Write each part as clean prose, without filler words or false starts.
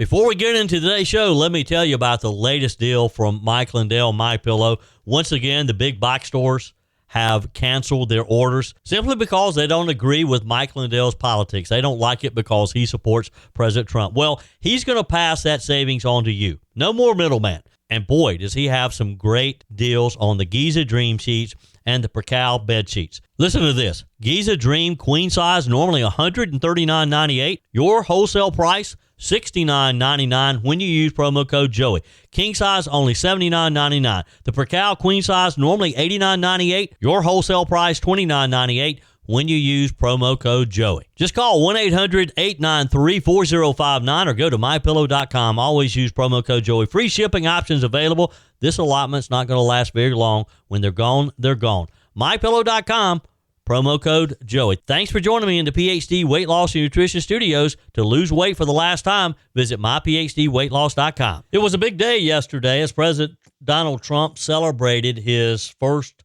Before we get into today's show, let me tell you about the latest deal from Mike Lindell, MyPillow. Once again, the big box stores have canceled their orders simply because they don't agree with Mike Lindell's politics. They don't like it because he supports President Trump. Well, he's going to pass that savings on to you. No more middleman. And boy, does he have some great deals on the Giza Dream sheets and the Percal bed sheets. Listen to this. Giza Dream queen size, normally $139.98. Your wholesale price, $69.99 when you use promo code Joey. King size, only $79.99. The Percal queen size, normally $89.98. Your wholesale price, $29.98 when you use promo code Joey. Just call 1-800-893-4059 or go to mypillow.com. Always use promo code Joey. Free shipping options available. This allotment's not going to last very long. When they're gone, they're gone. mypillow.com. Promo code Joey. Thanks for joining me in the PhD Weight Loss and Nutrition Studios. To lose weight for the last time, visit myphdweightloss.com. It was a big day yesterday as President Donald Trump celebrated his first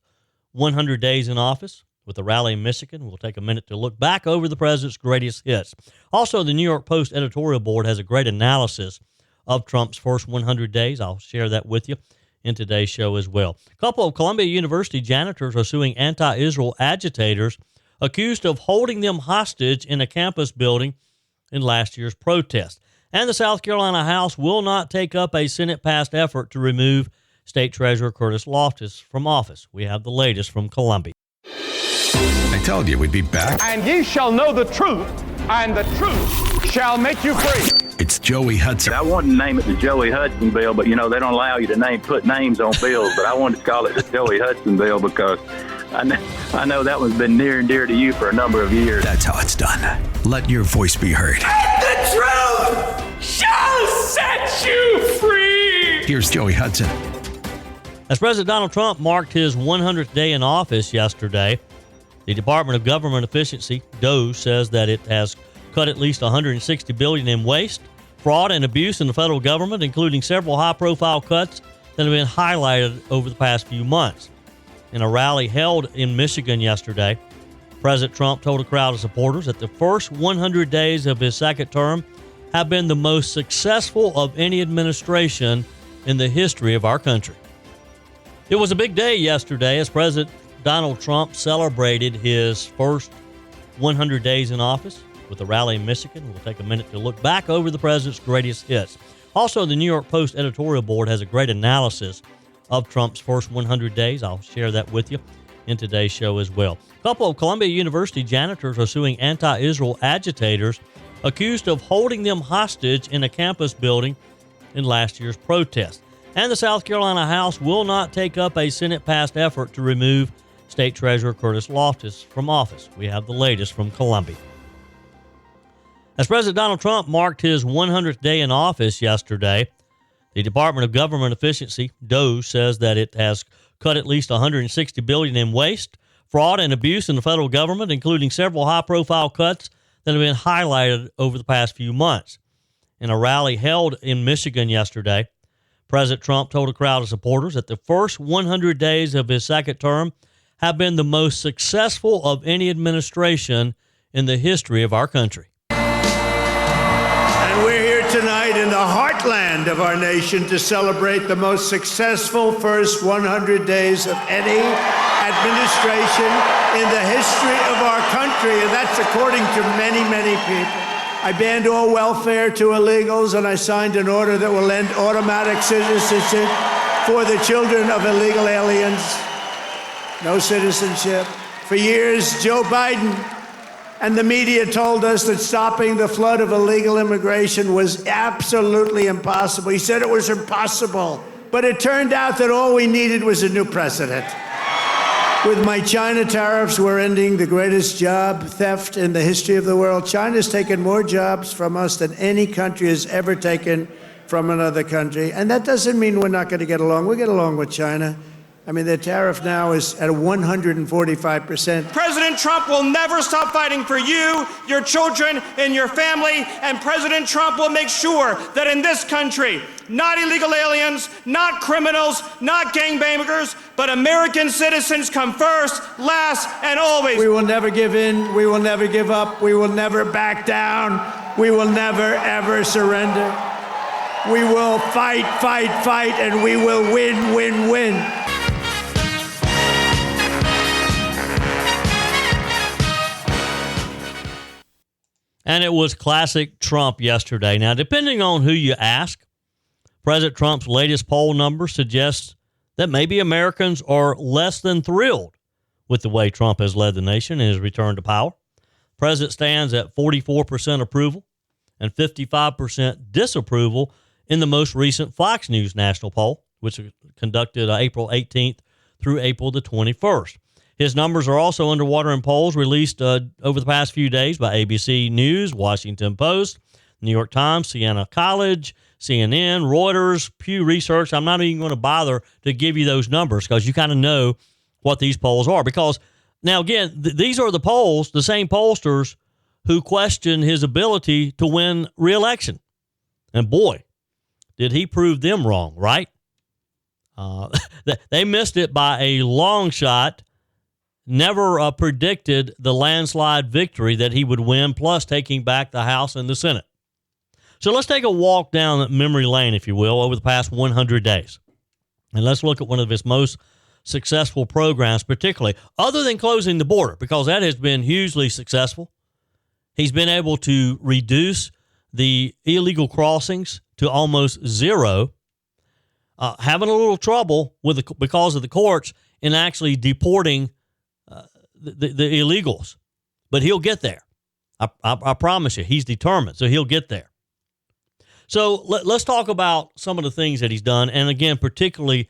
100 days in office with a rally in Michigan. We'll take a minute to look back over the president's greatest hits. Also, the New York Post Editorial Board has a great analysis of Trump's first 100 days. I'll share that with you in today's show as well. A couple of Columbia University janitors are suing anti-Israel agitators accused of holding them hostage in a campus building in last year's protest. And the South Carolina House will not take up a Senate-passed effort to remove State Treasurer Curtis Loftis from office. We have the latest from Columbia. I told you we'd be back. And ye shall know the truth, and the truth shall make you free. It's Joey Hudson. I wanted to name it the Joey Hudson bill, but, they don't allow you to put names on bills. But I wanted to call it the Joey Hudson bill because I know that one's been near and dear to you for a number of years. That's how it's done. Let your voice be heard. And the truth shall set you free. Here's Joey Hudson. As President Donald Trump marked his 100th day in office yesterday, the Department of Government Efficiency, DOGE, says that it has cut at least $160 billion in waste, fraud, and abuse in the federal government, including several high-profile cuts that have been highlighted over the past few months. In a rally held in Michigan yesterday, President Trump told a crowd of supporters that the first 100 days of his second term have been the most successful of any administration in the history of our country. It was a big day yesterday as President Donald Trump celebrated his first 100 days in office with a rally in Michigan. We'll take a minute to look back over the president's greatest hits. Also, the New York Post Editorial Board has a great analysis of Trump's first 100 days. I'll share that with you in today's show as well. A couple of Columbia University janitors are suing anti-Israel agitators accused of holding them hostage in a campus building in last year's protest. And the South Carolina House will not take up a Senate-passed effort to remove State Treasurer Curtis Loftis from office. We have the latest from Columbia. As President Donald Trump marked his 100th day in office yesterday, the Department of Government Efficiency, DOGE, says that it has cut at least $160 billion in waste, fraud, and abuse in the federal government, including several high-profile cuts that have been highlighted over the past few months. In a rally held in Michigan yesterday, President Trump told a crowd of supporters that the first 100 days of his second term have been the most successful of any administration in the history of our country. And we're here tonight in the heartland of our nation to celebrate the most successful first 100 days of any administration in the history of our country, and that's according to many, many people. I banned all welfare to illegals, and I signed an order that will end automatic citizenship for the children of illegal aliens. No citizenship. For years, Joe Biden and the media told us that stopping the flood of illegal immigration was absolutely impossible. He said it was impossible. But it turned out that all we needed was a new president. With my China tariffs, we're ending the greatest job theft in the history of the world. China's taken more jobs from us than any country has ever taken from another country. And that doesn't mean we're not going to get along. We get along with China. I mean, their tariff now is at 145%. President Trump will never stop fighting for you, your children, and your family. And President Trump will make sure that in this country, not illegal aliens, not criminals, not gangbangers, but American citizens come first, last, and always. We will never give in. We will never give up. We will never back down. We will never, ever surrender. We will fight, fight, fight, and we will win, win, win. And it was classic Trump yesterday. Now, depending on who you ask, President Trump's latest poll number suggests that maybe Americans are less than thrilled with the way Trump has led the nation in his return to power. The president stands at 44% approval and 55% disapproval in the most recent Fox News national poll, which was conducted April 18th through April the 21st. His numbers are also underwater in polls released over the past few days by ABC News, Washington Post, New York Times, Siena College, CNN, Reuters, Pew Research. I'm not even going to bother to give you those numbers because you kind of know what these polls are. Because now, again, these are the polls, the same pollsters who question his ability to win re-election. And boy, did he prove them wrong, right? They missed it by a long shot. Never predicted the landslide victory that he would win, plus taking back the House and the Senate. So let's take a walk down memory lane, if you will, over the past 100 days. And let's look at one of his most successful programs, particularly, other than closing the border, because that has been hugely successful. He's been able to reduce the illegal crossings to almost zero, having a little trouble because of the courts in actually deporting the illegals, but he'll get there. I promise you, he's determined, so he'll get there. So let's talk about some of the things that he's done, and again, particularly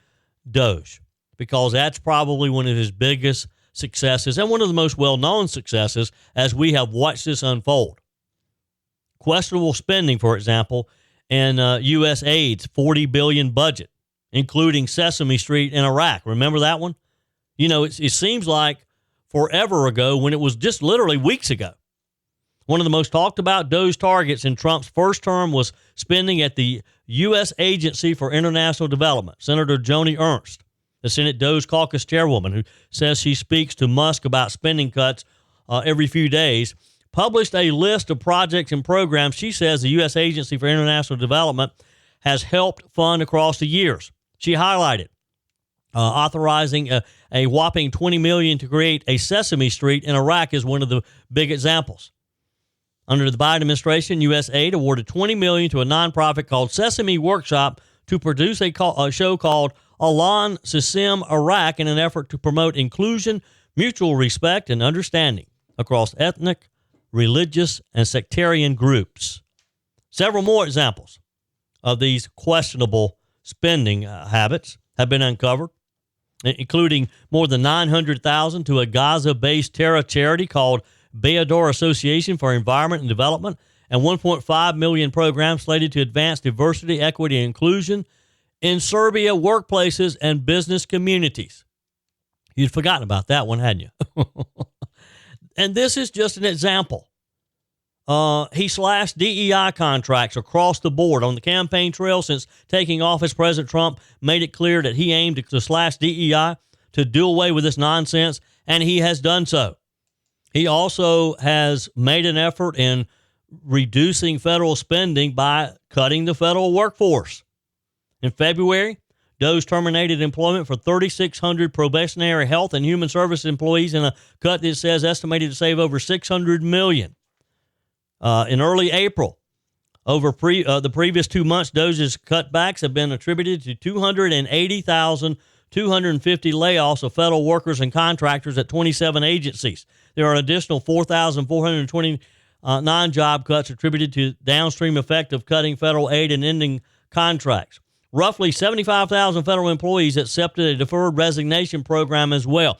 DOGE, because that's probably one of his biggest successes and one of the most well-known successes as we have watched this unfold. Questionable spending, for example, in U.S. aid's $40 billion budget, including Sesame Street in Iraq. Remember that one? You know, it seems like forever ago when it was just literally weeks ago. One of the most talked about DOGE targets in Trump's first term was spending at the U.S. Agency for International Development. Senator Joni Ernst, the Senate DOGE caucus chairwoman, who says she speaks to Musk about spending cuts every few days, published a list of projects and programs she says the U.S. Agency for International Development has helped fund across the years. She highlighted authorizing a whopping $20 million to create a Sesame Street in Iraq is one of the big examples. Under the Biden administration, U.S. aid awarded $20 million to a nonprofit called Sesame Workshop to produce a show called Alan Sissim Iraq in an effort to promote inclusion, mutual respect, and understanding across ethnic, religious, and sectarian groups. Several more examples of these questionable spending habits have been uncovered, including more than $900,000 to a Gaza-based terror charity called Bayador Association for Environment and Development, and $1.5 million programs slated to advance diversity, equity, and inclusion in Serbia workplaces and business communities. You'd forgotten about that one, hadn't you? And this is just an example. He slashed DEI contracts across the board on the campaign trail since taking office. President Trump made it clear that he aimed to slash DEI, to do away with this nonsense, and he has done so. He also has made an effort in reducing federal spending by cutting the federal workforce. In February, DOGE terminated employment for 3,600 probationary health and human services employees in a cut that says estimated to save over $600 million. In early April, over the previous 2 months, DOGE's cutbacks have been attributed to 280,250 layoffs of federal workers and contractors at 27 agencies. There are an additional 4,429 job cuts attributed to downstream effect of cutting federal aid and ending contracts. Roughly 75,000 federal employees accepted a deferred resignation program as well.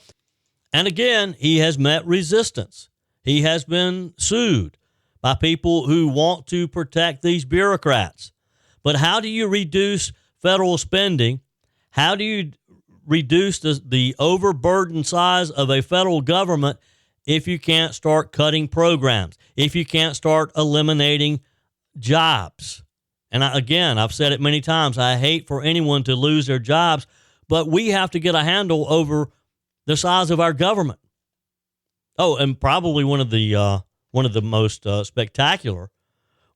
And again, he has met resistance. He has been sued by people who want to protect these bureaucrats. But how do you reduce federal spending? How do you reduce the overburdened size of a federal government if you can't start cutting programs, if you can't start eliminating jobs? And I've said it many times, I hate for anyone to lose their jobs, but we have to get a handle over the size of our government. Oh, and probably one of the most spectacular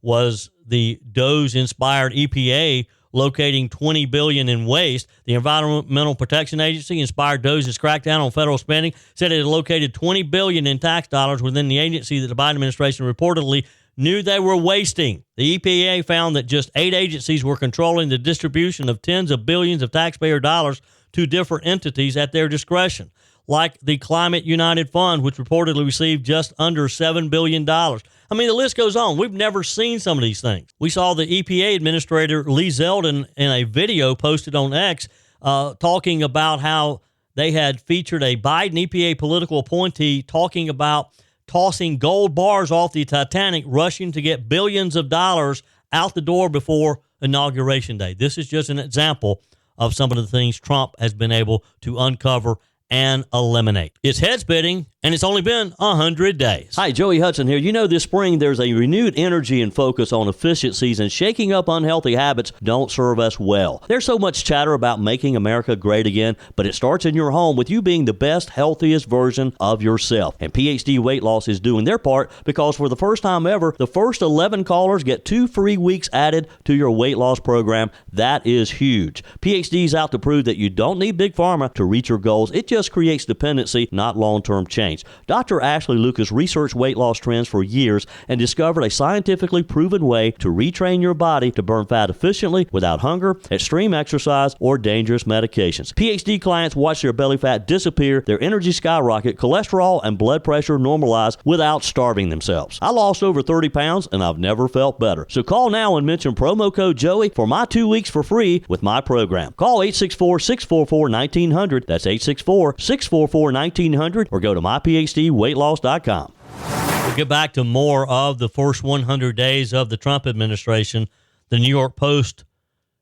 was the Doge-inspired EPA locating $20 billion in waste. The Environmental Protection Agency inspired Doge's crackdown on federal spending, said it had located $20 billion in tax dollars within the agency that the Biden administration reportedly knew they were wasting. The EPA found that just 8 agencies were controlling the distribution of tens of billions of taxpayer dollars to different entities at their discretion, like the Climate United Fund, which reportedly received just under $7 billion. I mean, the list goes on. We've never seen some of these things. We saw the EPA administrator, Lee Zeldin, in a video posted on X talking about how they had featured a Biden EPA political appointee talking about tossing gold bars off the Titanic, rushing to get billions of dollars out the door before Inauguration Day. This is just an example of some of the things Trump has been able to uncover and eliminate. It's head-splitting, and it's only been 100 days. Hi, Joey Hudson here. You know, this spring there's a renewed energy and focus on efficiencies, and shaking up unhealthy habits don't serve us well. There's so much chatter about making America great again, but it starts in your home with you being the best, healthiest version of yourself. And PhD Weight Loss is doing their part because for the first time ever, the first 11 callers get 2 free weeks added to your weight loss program. That is huge. PhD's out to prove that you don't need Big Pharma to reach your goals. It just creates dependency, not long-term change. Dr. Ashley Lucas researched weight loss trends for years and discovered a scientifically proven way to retrain your body to burn fat efficiently without hunger, extreme exercise, or dangerous medications. PhD clients watch their belly fat disappear, their energy skyrocket, cholesterol and blood pressure normalize without starving themselves. I lost over 30 pounds and I've never felt better. So call now and mention promo code Joey for my 2 weeks for free with my program. Call 864-644-1900. That's 864-644-1900 or go to myphdweightloss.com. We'll get back to more of the first 100 days of the Trump administration. The New York Post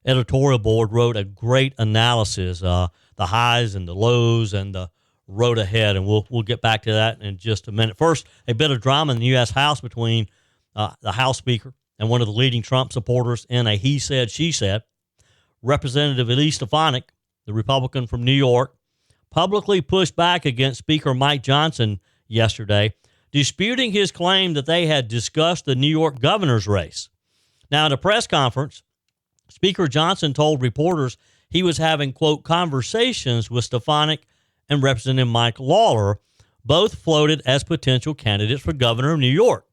Editorial Board wrote a great analysis, the highs and the lows and the road ahead, and we'll get back to that in just a minute. First, a bit of drama in the U.S. House between the House Speaker and one of the leading Trump supporters in a he said, she said. Representative Elise Stefanik, the Republican from New York, publicly pushed back against Speaker Mike Johnson yesterday, disputing his claim that they had discussed the New York governor's race. Now, at a press conference, Speaker Johnson told reporters he was having, quote, conversations with Stefanik and Representative Mike Lawler, both floated as potential candidates for governor of New York.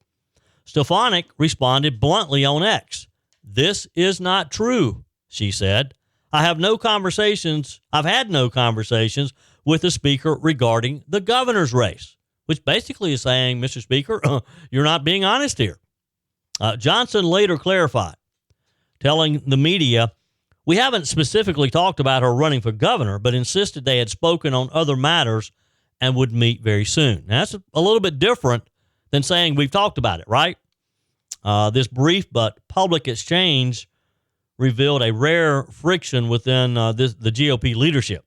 Stefanik responded bluntly on X. "This is not true," she said. I've had no conversations with the speaker regarding the governor's race," which basically is saying, Mr. Speaker, you're not being honest here. Johnson later clarified, telling the media, "We haven't specifically talked about her running for governor, but insisted they had spoken on other matters and would meet very soon." Now, that's a little bit different than saying we've talked about it, right? This brief but public exchange revealed a rare friction within the GOP leadership.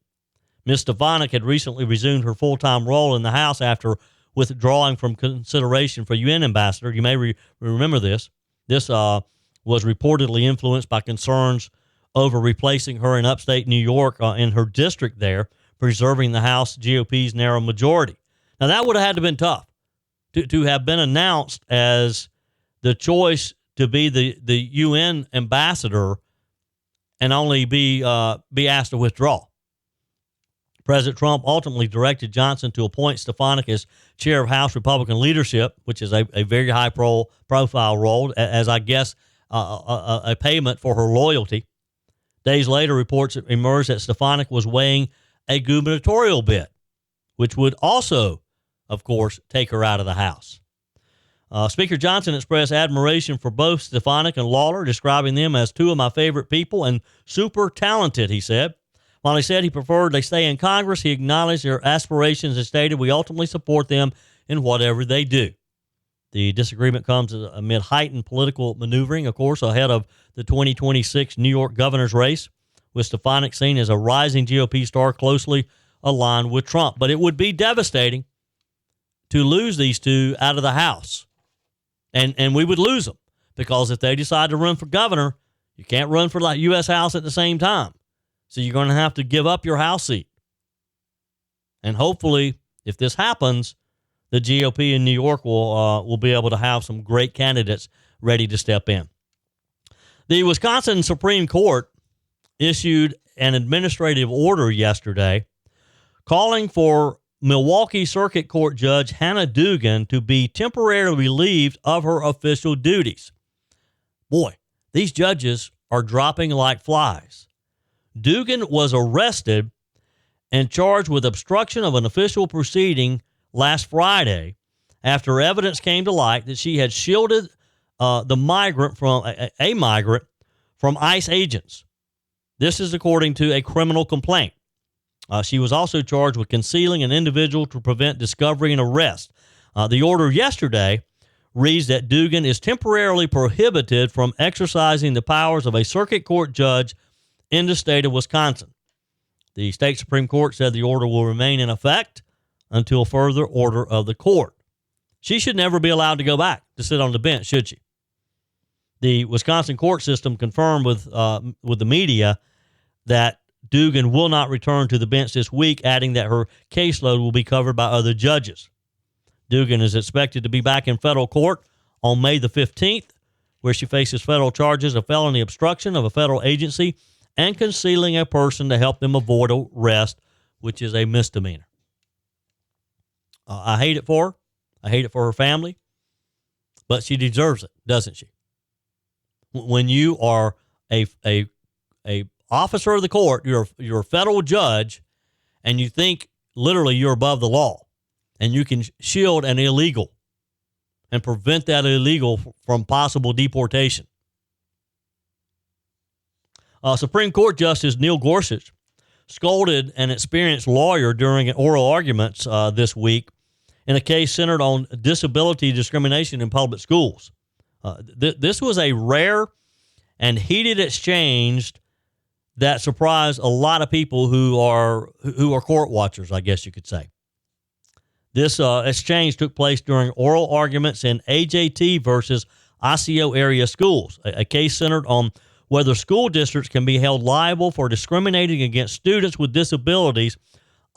Ms. Stefanik had recently resumed her full-time role in the House after withdrawing from consideration for UN ambassador. You may remember this. This was reportedly influenced by concerns over replacing her in upstate New York in her district there, preserving the House GOP's narrow majority. Now, that would have had to have been tough to have been announced as the choice to be the UN ambassador and only be asked to withdraw. President Trump ultimately directed Johnson to appoint Stefanik as chair of House Republican leadership, which is a very high profile role, as I guess a payment for her loyalty. Days later, reports emerged that Stefanik was weighing a gubernatorial bid, which would also, of course, take her out of the House. Speaker Johnson expressed admiration for both Stefanik and Lawler, describing them as two of my favorite people and super talented, he said. While he said he preferred they stay in Congress, he acknowledged their aspirations and stated, "We ultimately support them in whatever they do." The disagreement comes amid heightened political maneuvering, of course, ahead of the 2026 New York governor's race, with Stefanik seen as a rising GOP star closely aligned with Trump. But it would be devastating to lose these two out of the House. And we would lose them because if they decide to run for governor, you can't run for the U.S. House at the same time. So you're going to have to give up your House seat. And hopefully, if this happens, the GOP in New York will be able to have some great candidates ready to step in. The Wisconsin Supreme Court issued an administrative order yesterday calling for Milwaukee Circuit Court Judge Hannah Dugan to be temporarily relieved of her official duties. Boy, these judges are dropping like flies. Dugan was arrested and charged with obstruction of an official proceeding last Friday after evidence came to light that she had shielded a migrant from ICE agents. This is according to a criminal complaint. She was also charged with concealing an individual to prevent discovery and arrest. The order yesterday reads that Dugan is temporarily prohibited from exercising the powers of a circuit court judge in the state of Wisconsin. The state Supreme Court said the order will remain in effect until further order of the court. She should never be allowed to go back to sit on the bench, should she? The Wisconsin court system confirmed with the media that Dugan will not return to the bench this week, adding that her caseload will be covered by other judges. Dugan is expected to be back in federal court on May the 15th, where she faces federal charges of felony obstruction of a federal agency and concealing a person to help them avoid arrest, which is a misdemeanor. I hate it for her. I hate it for her family, but she deserves it, doesn't she? When you are a officer of the court, you're a federal judge, and you think literally you're above the law, and you can shield an illegal and prevent that illegal from possible deportation. Supreme Court Justice Neil Gorsuch scolded an experienced lawyer during oral arguments this week in a case centered on disability discrimination in public schools. This was a rare and heated exchange that surprised a lot of people who are court watchers, I guess you could say. This exchange took place during oral arguments in AJT versus Osseo area schools, a case centered on whether school districts can be held liable for discriminating against students with disabilities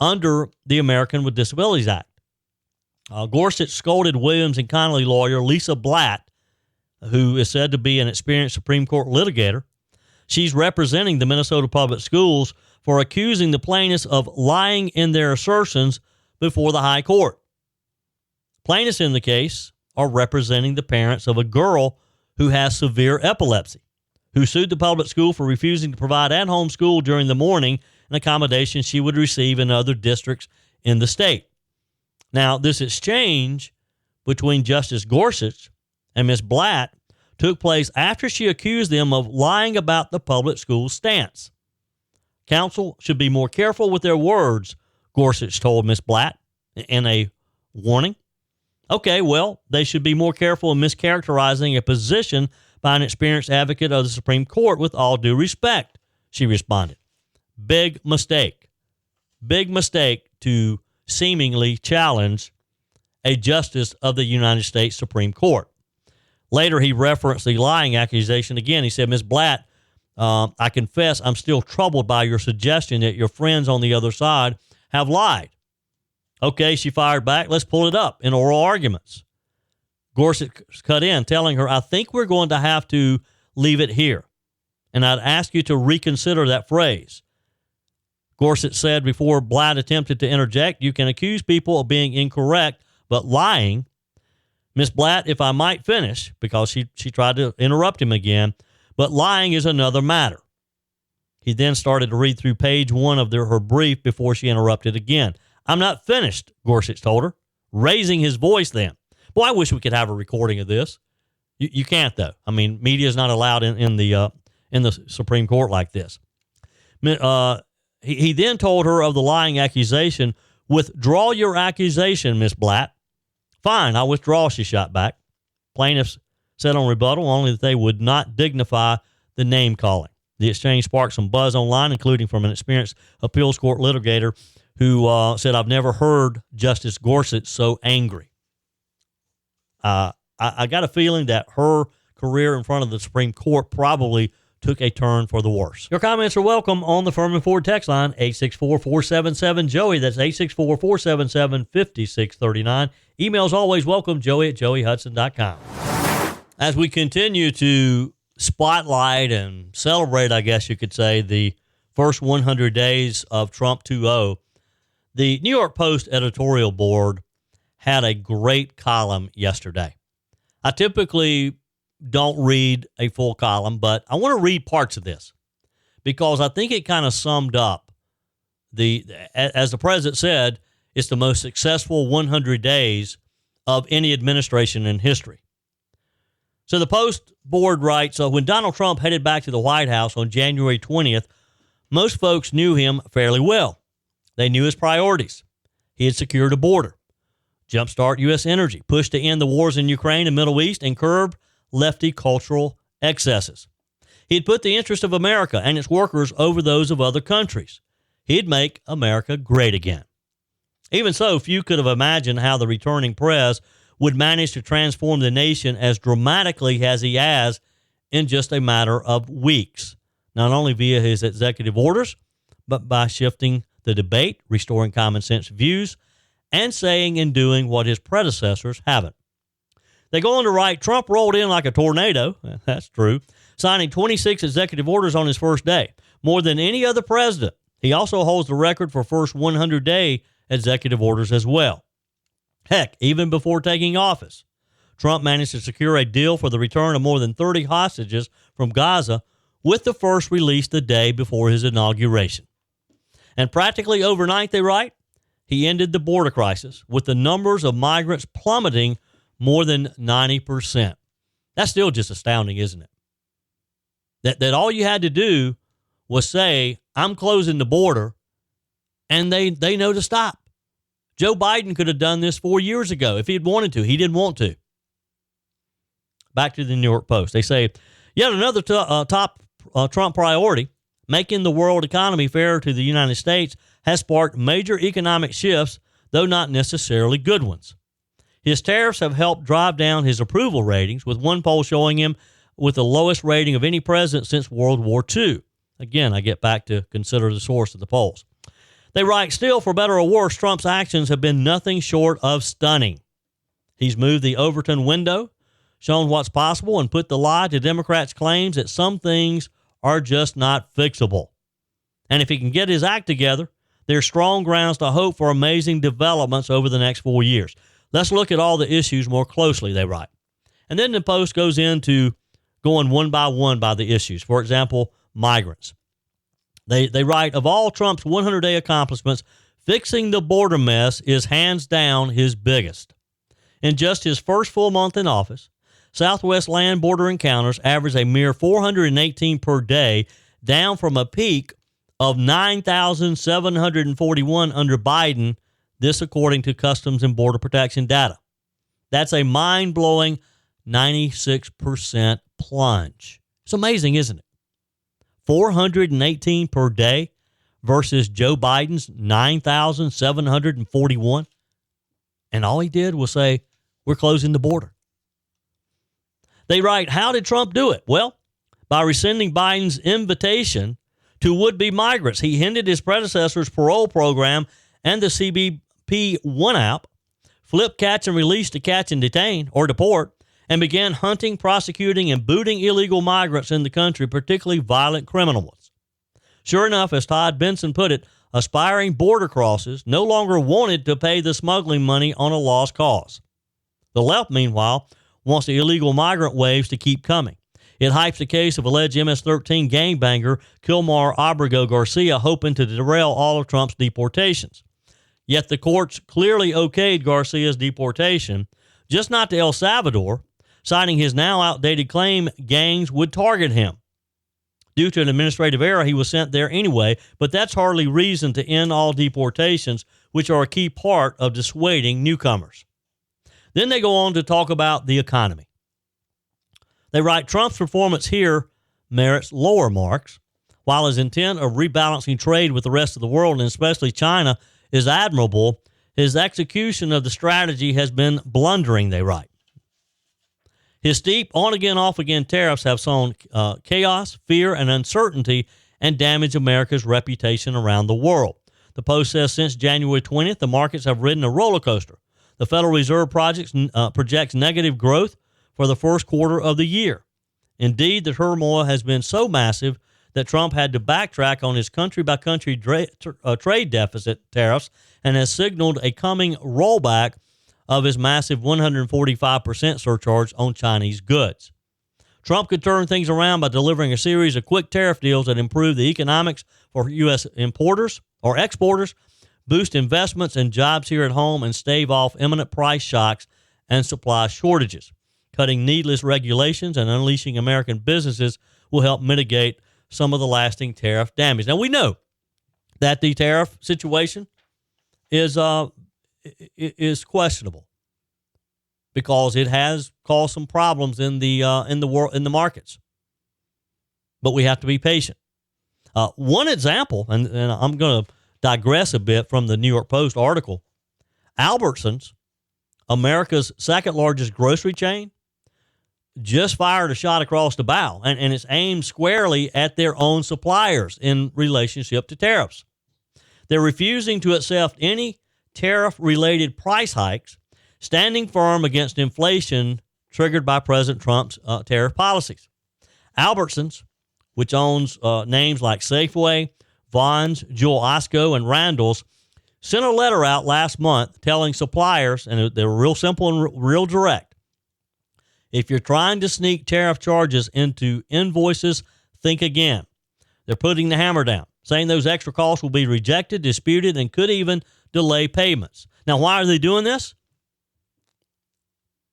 under the American with Disabilities Act. Gorsuch scolded Williams and Connolly lawyer Lisa Blatt, who is said to be an experienced Supreme Court litigator. She's representing the Minnesota Public Schools for accusing the plaintiffs of lying in their assertions before the high court. Plaintiffs in the case are representing the parents of a girl who has severe epilepsy, who sued the public school for refusing to provide at-home school during the morning, an accommodation she would receive in other districts in the state. Now, this exchange between Justice Gorsuch and Ms. Blatt took place after she accused them of lying about the public school stance. Counsel should be more careful with their words, Gorsuch told Ms. Blatt in a warning. Okay, well, they should be more careful in mischaracterizing a position by an experienced advocate of the Supreme Court with all due respect, she responded. Big mistake. Big mistake to seemingly challenge a justice of the United States Supreme Court. Later, he referenced the lying accusation again. He said, Ms. Blatt, I confess I'm still troubled by your suggestion that your friends on the other side have lied. Okay, she fired back. Let's pull it up in oral arguments. Gorsuch cut in, telling her, I think we're going to have to leave it here, and I'd ask you to reconsider that phrase. Gorsuch said before Blatt attempted to interject, you can accuse people of being incorrect, but lying. Ms. Blatt, if I might finish, because she tried to interrupt him again, but lying is another matter. He then started to read through page 1 of her brief before she interrupted again. I'm not finished, Gorsuch told her, raising his voice then. Boy, I wish we could have a recording of this. You can't, though. I mean, media is not allowed in the Supreme Court like this. He then told her of the lying accusation. Withdraw your accusation, Miss Blatt. Fine, I withdraw, she shot back. Plaintiffs said on rebuttal only that they would not dignify the name calling. The exchange sparked some buzz online, including from an experienced appeals court litigator who said, I've never heard Justice Gorsuch so angry. I got a feeling that her career in front of the Supreme Court probably took a turn for the worse. Your comments are welcome on the Firmin Ford text line, 864-477-JOEY. That's 864-477-5639. Emails always welcome, joey@joeyhudson.com. As we continue to spotlight and celebrate, I guess you could say, the first 100 days of Trump 2.0, the New York Post Editorial Board had a great column yesterday. I typically don't read a full column, but I want to read parts of this because I think it kind of summed up as the president said, it's the most successful 100 days of any administration in history. So the Post board writes, when Donald Trump headed back to the White House on January 20th, most folks knew him fairly well. They knew his priorities. He had secured a border, jumpstart U.S. energy, pushed to end the wars in Ukraine and Middle East, and curbed lefty cultural excesses. He'd put the interest of America and its workers over those of other countries. He'd make America great again. Even so, few could have imagined how the returning prez would manage to transform the nation as dramatically as he has in just a matter of weeks, not only via his executive orders, but by shifting the debate, restoring common sense views, and saying and doing what his predecessors haven't. They go on to write, Trump rolled in like a tornado, that's true, signing 26 executive orders on his first day, more than any other president. He also holds the record for first 100-day executive orders as well. Heck, even before taking office, Trump managed to secure a deal for the return of more than 30 hostages from Gaza, with the first released the day before his inauguration. And practically overnight, they write, he ended the border crisis, with the numbers of migrants plummeting more than 90%. That's still just astounding, isn't it? That all you had to do was say, I'm closing the border, and they know to stop. Joe Biden could have done this 4 years ago if he had wanted to. He didn't want to. Back to the New York Post. They say, yet another top Trump priority, making the world economy fairer to the United States, has sparked major economic shifts, though not necessarily good ones. His tariffs have helped drive down his approval ratings, with one poll showing him with the lowest rating of any president since World War II. Again, I get back to consider the source of the polls. They write, still, for better or worse, Trump's actions have been nothing short of stunning. He's moved the Overton window, shown what's possible, and put the lie to Democrats' claims that some things are just not fixable. And if he can get his act together, there's strong grounds to hope for amazing developments over the next 4 years. Let's look at all the issues more closely, they write. And then the Post goes into going one by the issues. For example, migrants. They write, of all Trump's 100-day accomplishments, fixing the border mess is hands down his biggest. In just his first full month in office, Southwest land border encounters averaged a mere 418 per day, down from a peak of 9,741 under Biden, this according to Customs and Border Protection data. That's a mind-blowing 96% plunge. It's amazing, isn't it? 418 per day versus Joe Biden's 9,741. And all he did was say, we're closing the border. They write, how did Trump do it? Well, by rescinding Biden's invitation to would-be migrants. He hindered his predecessor's parole program and the CBP One app, flipped catch and release to catch and detain or deport, and began hunting, prosecuting, and booting illegal migrants in the country, particularly violent criminal ones. Sure enough, as Todd Benson put it, aspiring border crossers no longer wanted to pay the smuggling money on a lost cause. The left, meanwhile, wants the illegal migrant waves to keep coming. It hypes the case of alleged MS-13 gangbanger Kilmar Abrego Garcia, hoping to derail all of Trump's deportations. Yet the courts clearly okayed Garcia's deportation, just not to El Salvador, citing his now outdated claim gangs would target him. Due to an administrative error, he was sent there anyway, but that's hardly reason to end all deportations, which are a key part of dissuading newcomers. Then they go on to talk about the economy. They write, Trump's performance here merits lower marks. While his intent of rebalancing trade with the rest of the world, and especially China, is admirable, his execution of the strategy has been blundering, they write. His steep on-again, off-again tariffs have sown chaos, fear, and uncertainty and damaged America's reputation around the world. The Post says since January 20th, the markets have ridden a roller coaster. The Federal Reserve projects negative growth for the first quarter of the year. Indeed, the turmoil has been so massive that Trump had to backtrack on his country-by-country trade deficit tariffs and has signaled a coming rollback of his massive 145% surcharge on Chinese goods. Trump could turn things around by delivering a series of quick tariff deals that improve the economics for U.S. importers or exporters, boost investments and jobs here at home, and stave off imminent price shocks and supply shortages. Cutting needless regulations and unleashing American businesses will help mitigate some of the lasting tariff damage. Now, we know that the tariff situation is questionable because it has caused some problems in the world, in the markets. But we have to be patient. One example, and I'm going to digress a bit from the New York Post article. Albertsons, America's second largest grocery chain, just fired a shot across the bow, and it's aimed squarely at their own suppliers in relationship to tariffs. They're refusing to accept any tariff-related price hikes, standing firm against inflation triggered by President Trump's tariff policies. Albertsons, which owns names like Safeway, Vons, Jewel Osco, and Randall's, sent a letter out last month telling suppliers, and they were real simple and real direct, if you're trying to sneak tariff charges into invoices, think again. They're putting the hammer down, saying those extra costs will be rejected, disputed, and could even delay payments. Now, why are they doing this?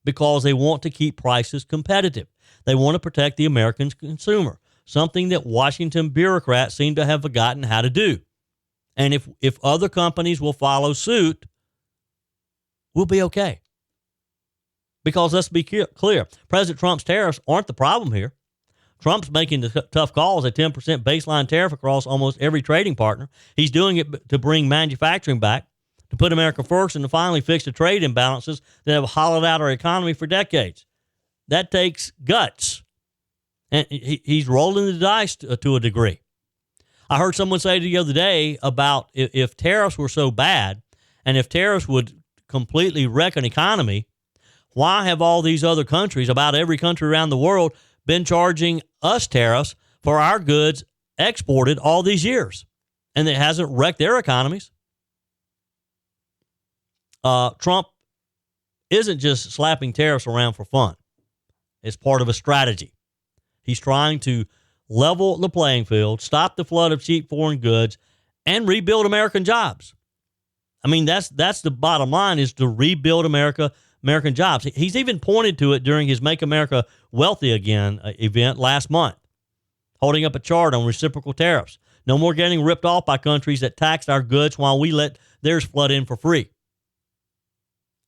Because they want to keep prices competitive. They want to protect the American consumer, something that Washington bureaucrats seem to have forgotten how to do. And if other companies will follow suit, we'll be okay. Because let's be clear, President Trump's tariffs aren't the problem here. Trump's making the tough calls, a 10% baseline tariff across almost every trading partner. He's doing it to bring manufacturing back, to put America first, and to finally fix the trade imbalances that have hollowed out our economy for decades. That takes guts. And he's rolling the dice to a degree. I heard someone say the other day about if tariffs were so bad, and if tariffs would completely wreck an economy, why have all these other countries, about every country around the world, been charging us tariffs for our goods exported all these years? And it hasn't wrecked their economies. Trump isn't just slapping tariffs around for fun. It's part of a strategy. He's trying to level the playing field, stop the flood of cheap foreign goods, and rebuild American jobs. I mean, that's the bottom line, is to rebuild American jobs. He's even pointed to it during his Make America Wealthy Again event last month, holding up a chart on reciprocal tariffs. No more getting ripped off by countries that taxed our goods while we let theirs flood in for free.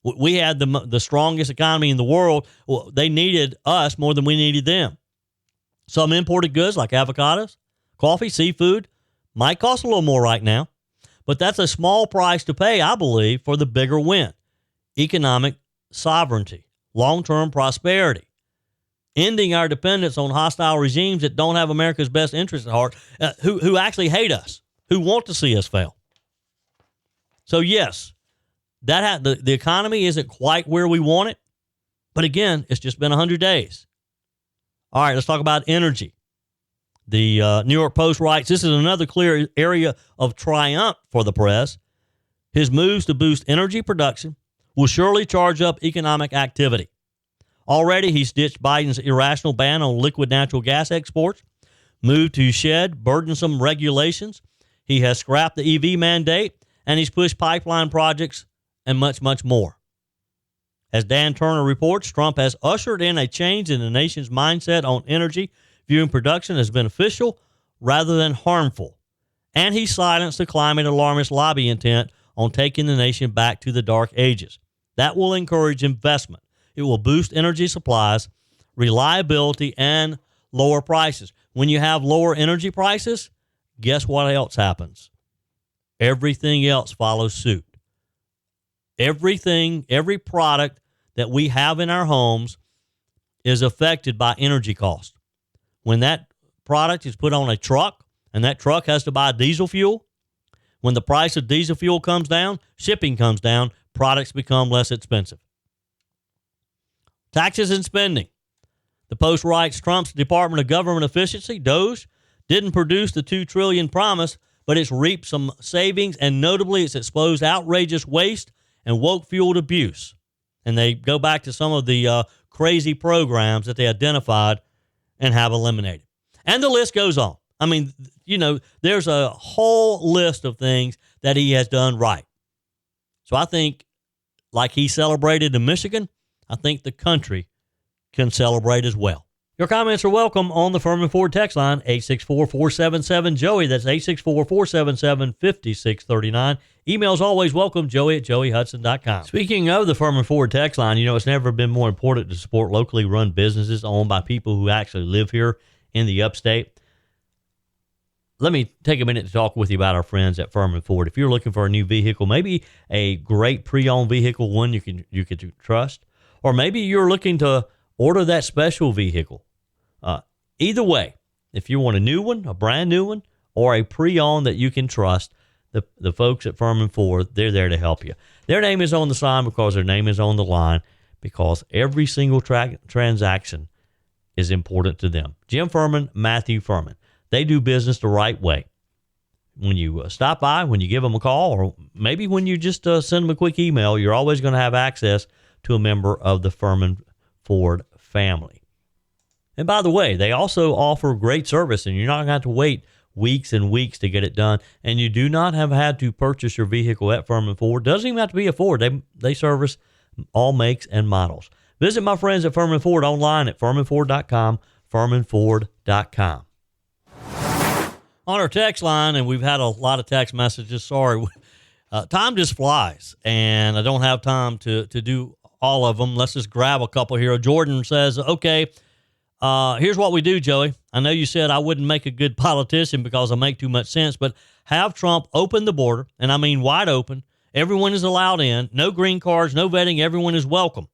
We had the strongest economy in the world. Well, they needed us more than we needed them. Some imported goods like avocados, coffee, seafood might cost a little more right now, but that's a small price to pay, I believe, for the bigger win: economic sovereignty, long-term prosperity, ending our dependence on hostile regimes that don't have America's best interests at heart, who actually hate us, who want to see us fail. So yes, the economy isn't quite where we want it, but again, it's just been 100 days. All right, let's talk about energy. The New York Post writes, this is another clear area of triumph for the press. His moves to boost energy production will surely charge up economic activity. Already, he's ditched Biden's irrational ban on liquid natural gas exports, moved to shed burdensome regulations. He has scrapped the EV mandate, and he's pushed pipeline projects and much, much more. As Dan Turner reports, Trump has ushered in a change in the nation's mindset on energy, viewing production as beneficial rather than harmful. And he silenced the climate alarmist lobby intent on taking the nation back to the dark ages. That will encourage investment. It will boost energy supplies, reliability, and lower prices. When you have lower energy prices, guess what else happens? Everything else follows suit. Every product that we have in our homes is affected by energy cost. When that product is put on a truck and that truck has to buy diesel fuel, when the price of diesel fuel comes down, shipping comes down, products become less expensive. Taxes and spending. The Post writes Trump's Department of Government Efficiency, DOGE, didn't produce the $2 trillion promise, but it's reaped some savings, and notably it's exposed outrageous waste and woke-fueled abuse. And they go back to some of the crazy programs that they identified and have eliminated. And the list goes on. I mean, you know, there's a whole list of things that he has done right. So I think, like he celebrated in Michigan, I think the country can celebrate as well. Your comments are welcome on the Firmin Ford text line, 864-477-JOEY. That's 864-477-5639. Emails always welcome, joey@joeyhudson.com. Speaking of the Firmin Ford text line, you know, it's never been more important to support locally run businesses owned by people who actually live here in the upstate. Let me take a minute to talk with you about our friends at Firmin Ford. If you're looking for a new vehicle, maybe a great pre-owned vehicle, one you can trust, or maybe you're looking to order that special vehicle. Either way, if you want a new one, a brand new one, or a pre-owned that you can trust, the folks at Firmin Ford, they're there to help you. Their name is on the sign because their name is on the line, because every single transaction is important to them. Jim Firmin, Matthew Firmin. They do business the right way. When you stop by, when you give them a call, or maybe when you just send them a quick email, you're always going to have access to a member of the Firmin Ford family. And by the way, they also offer great service, and you're not going to have to wait weeks and weeks to get it done. And you do not have had to purchase your vehicle at Firmin Ford. Doesn't even have to be a Ford. They service all makes and models. Visit my friends at Firmin Ford online at firminford.com, firminford.com. On our text line, and we've had a lot of text messages. Sorry, time just flies, and I don't have time to do all of them. Let's just grab a couple here. Jordan says, okay, here's what we do, Joey. I know you said I wouldn't make a good politician because I make too much sense, but have Trump open the border, and I mean wide open. Everyone is allowed in. No green cards, no vetting. Everyone is welcome.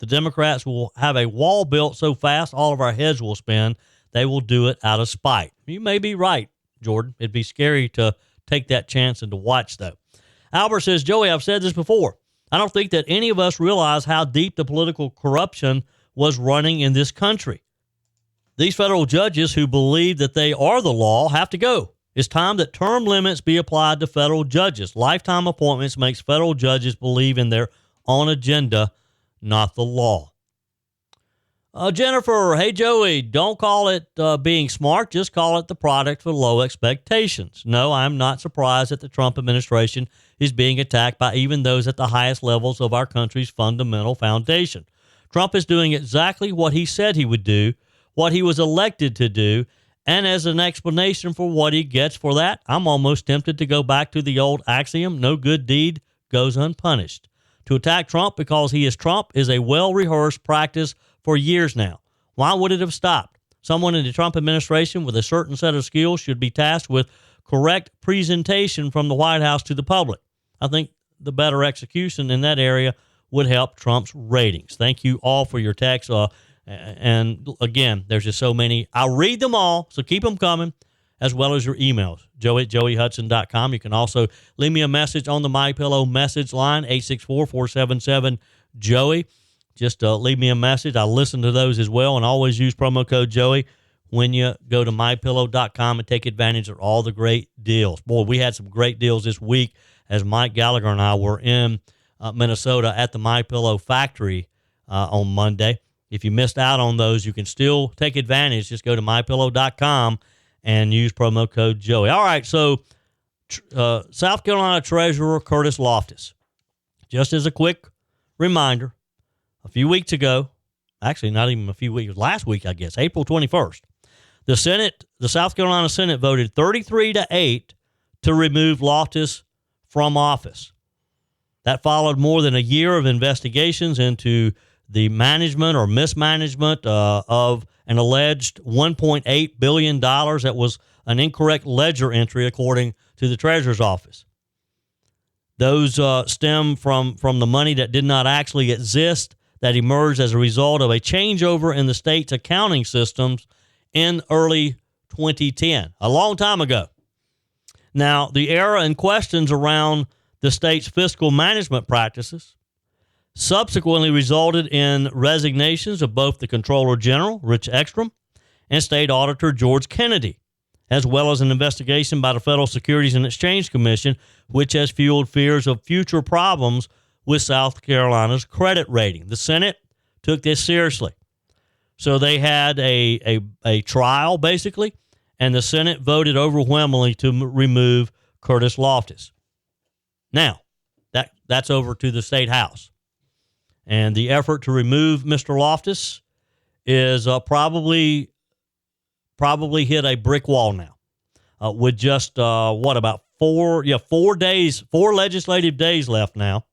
The Democrats will have a wall built so fast all of our heads will spin. They will do it out of spite. You may be right, Jordan. It'd be scary to take that chance and to watch, though. Albert says, Joey, I've said this before. I don't think that any of us realize how deep the political corruption was running in this country. These federal judges who believe that they are the law have to go. It's time that term limits be applied to federal judges. Lifetime appointments makes federal judges believe in their own agenda, not the law. Jennifer, hey, Joey, don't call it being smart. Just call it the product of low expectations. No, I'm not surprised that the Trump administration is being attacked by even those at the highest levels of our country's fundamental foundation. Trump is doing exactly what he said he would do, what he was elected to do, and as an explanation for what he gets for that, I'm almost tempted to go back to the old axiom, no good deed goes unpunished. To attack Trump because he is Trump is a well-rehearsed practice for years now. Why would it have stopped? Someone in the Trump administration with a certain set of skills should be tasked with correct presentation from the White House to the public. I think the better execution in that area would help Trump's ratings. Thank you all for your texts. And again, there's just so many. I'll read them all, so keep them coming, as well as your emails. joey@joeyhudson.com. You can also leave me a message on the MyPillow message line, 864-477-JOEY. Just leave me a message. I listen to those as well, and always use promo code Joey when you go to mypillow.com and take advantage of all the great deals. Boy, we had some great deals this week as Mike Gallagher and I were in Minnesota at the MyPillow factory on Monday. If you missed out on those, you can still take advantage. Just go to mypillow.com and use promo code Joey. All right, so South Carolina Treasurer Curtis Loftis. Just as a quick reminder, a few weeks ago, actually not even a few weeks, last week, I guess, April 21st, the South Carolina Senate voted 33-8 to remove Loftis from office. That followed more than a year of investigations into the management or mismanagement of an alleged $1.8 billion that was an incorrect ledger entry, according to the Treasurer's office. Those stem from the money that did not actually exist, that emerged as a result of a changeover in the state's accounting systems in early 2010, a long time ago. Now, the error and questions around the state's fiscal management practices subsequently resulted in resignations of both the Comptroller General, Rich Ekstrom, and State Auditor George Kennedy, as well as an investigation by the Federal Securities and Exchange Commission, which has fueled fears of future problems with South Carolina's credit rating. The Senate took this seriously. So they had a trial, basically, and the Senate voted overwhelmingly to remove Curtis Loftis. Now, that's over to the State House. And the effort to remove Mr. Loftis is probably hit a brick wall now. With just, about four legislative days left now.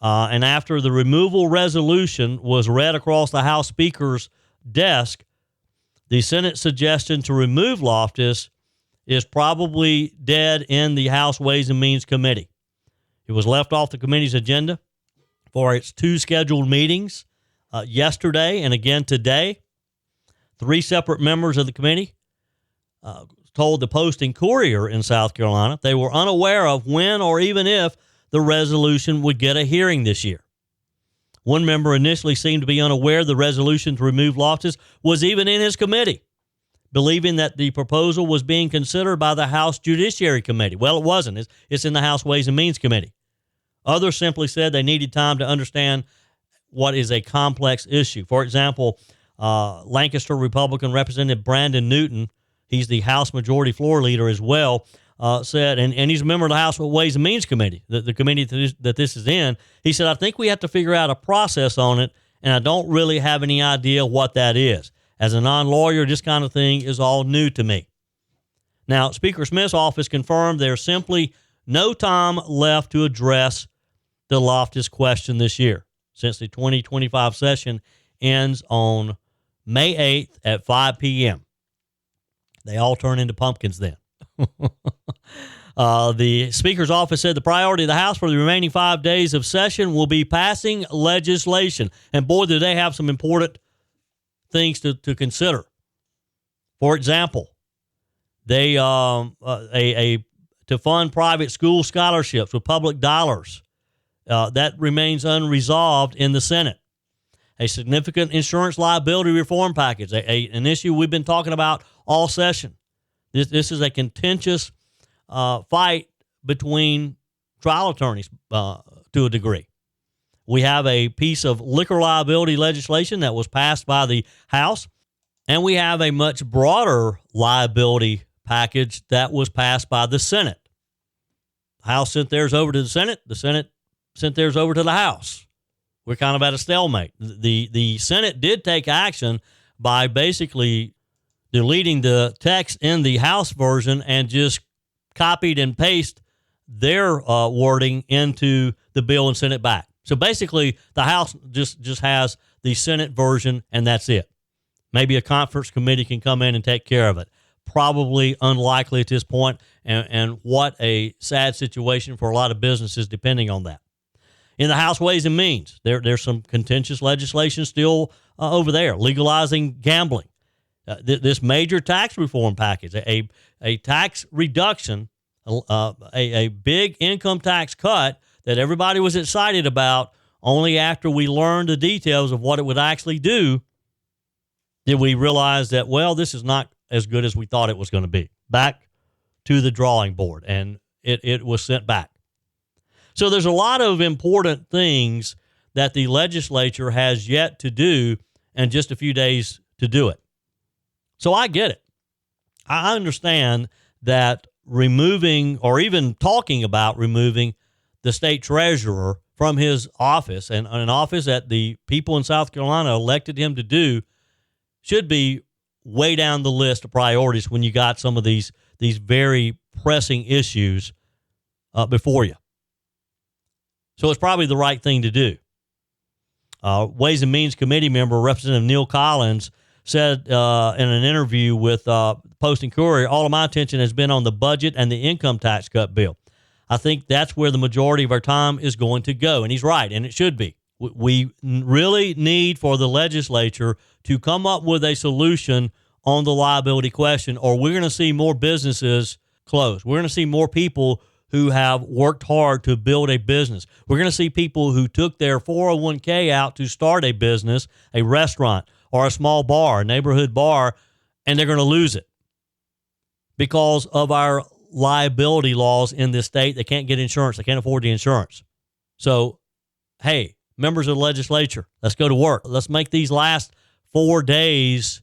And after the removal resolution was read across the House Speaker's desk, the Senate suggestion to remove Loftis is probably dead in the House Ways and Means Committee. It was left off the committee's agenda for its two scheduled meetings yesterday and again today. 3 separate members of the committee told the Post and Courier in South Carolina they were unaware of when or even if the resolution would get a hearing this year. One member initially seemed to be unaware the resolution to remove Loftis was even in his committee, believing that the proposal was being considered by the House Judiciary Committee. Well, it wasn't. It's in the House Ways and Means Committee. Others simply said they needed time to understand what is a complex issue. For example, Lancaster Republican Representative Brandon Newton, he's the House Majority Floor Leader as well, said, and he's a member of the House Ways and Means Committee, the committee that this is in. He said, I think we have to figure out a process on it, and I don't really have any idea what that is. As a non-lawyer, this kind of thing is all new to me. Now, Speaker Smith's office confirmed there's simply no time left to address the Loftis question this year, since the 2025 session ends on May 8th at 5 p.m. They all turn into pumpkins then. The Speaker's office said the priority of the House for the remaining 5 days of session will be passing legislation. And boy, do they have some important things to consider. For example, they to fund private school scholarships with public dollars. That remains unresolved in the Senate. A significant insurance liability reform package, an issue we've been talking about all session. This is a contentious fight between trial attorneys to a degree. We have a piece of liquor liability legislation that was passed by the House, and we have a much broader liability package that was passed by the Senate. The House sent theirs over to the Senate. The Senate sent theirs over to the House. We're kind of at a stalemate. The Senate did take action by basically deleting the text in the House version and just copied and pasted their wording into the bill and sent it back. So basically, the House just has the Senate version, and that's it. Maybe a conference committee can come in and take care of it. Probably unlikely at this point, and what a sad situation for a lot of businesses depending on that. In the House Ways and Means, there's some contentious legislation still over there, legalizing gambling. This major tax reform package, a tax reduction, a big income tax cut that everybody was excited about, only after we learned the details of what it would actually do did we realize that, well, this is not as good as we thought it was going to be. Back to the drawing board, and it was sent back. So there's a lot of important things that the legislature has yet to do and just a few days to do it. So I get it. I understand that removing or even talking about removing the state treasurer from his office, and an office that the people in South Carolina elected him to do, should be way down the list of priorities when you got some of these very pressing issues before you. So it's probably the right thing to do. Ways and Means Committee member Representative Neil Collins said in an interview with Post and Courier, all of my attention has been on the budget and the income tax cut bill. I think that's where the majority of our time is going to go. And he's right, and it should be. We really need for the legislature to come up with a solution on the liability question, or we're going to see more businesses close. We're going to see more people who have worked hard to build a business. We're going to see people who took their 401k out to start a business, a restaurant, or a small bar, a neighborhood bar, and they're going to lose it because of our liability laws in this state. They can't get insurance. They can't afford the insurance. So, hey, members of the legislature, let's go to work. Let's make these last 4 days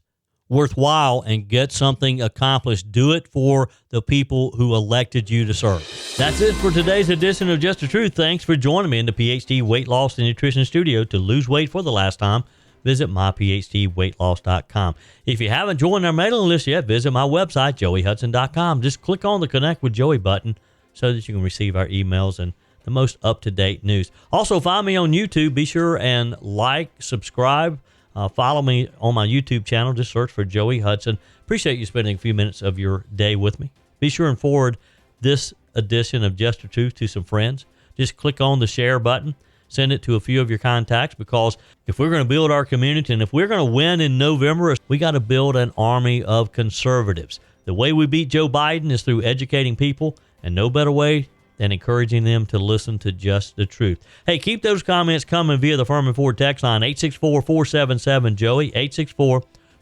worthwhile and get something accomplished. Do it for the people who elected you to serve. That's it for today's edition of Just the Truth. Thanks for joining me in the PhD Weight Loss and Nutrition Studio. To lose weight for the last time, visit myphdweightloss.com. If you haven't joined our mailing list yet, visit my website, joeyhudson.com. Just click on the Connect with Joey button so that you can receive our emails and the most up-to-date news. Also, find me on YouTube. Be sure and like, subscribe, follow me on my YouTube channel. Just search for Joey Hudson. Appreciate you spending a few minutes of your day with me. Be sure and forward this edition of Just the Truth to some friends. Just click on the share button. Send it to a few of your contacts, because if we're going to build our community and if we're going to win in November, we got to build an army of conservatives. The way we beat Joe Biden is through educating people, and no better way than encouraging them to listen to Just the Truth. Hey, keep those comments coming via the Firmin Ford text line, 864-477-JOEY,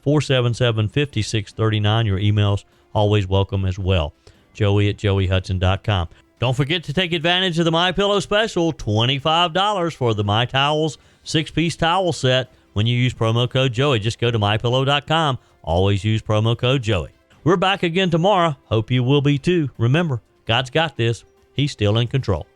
864-477-5639. Your emails always welcome as well. Joey@joeyhudson.com. Don't forget to take advantage of the MyPillow special, $25 for the My Towels 6-piece towel set when you use promo code Joey. Just go to MyPillow.com. Always use promo code Joey. We're back again tomorrow. Hope you will be too. Remember, God's got this. He's still in control.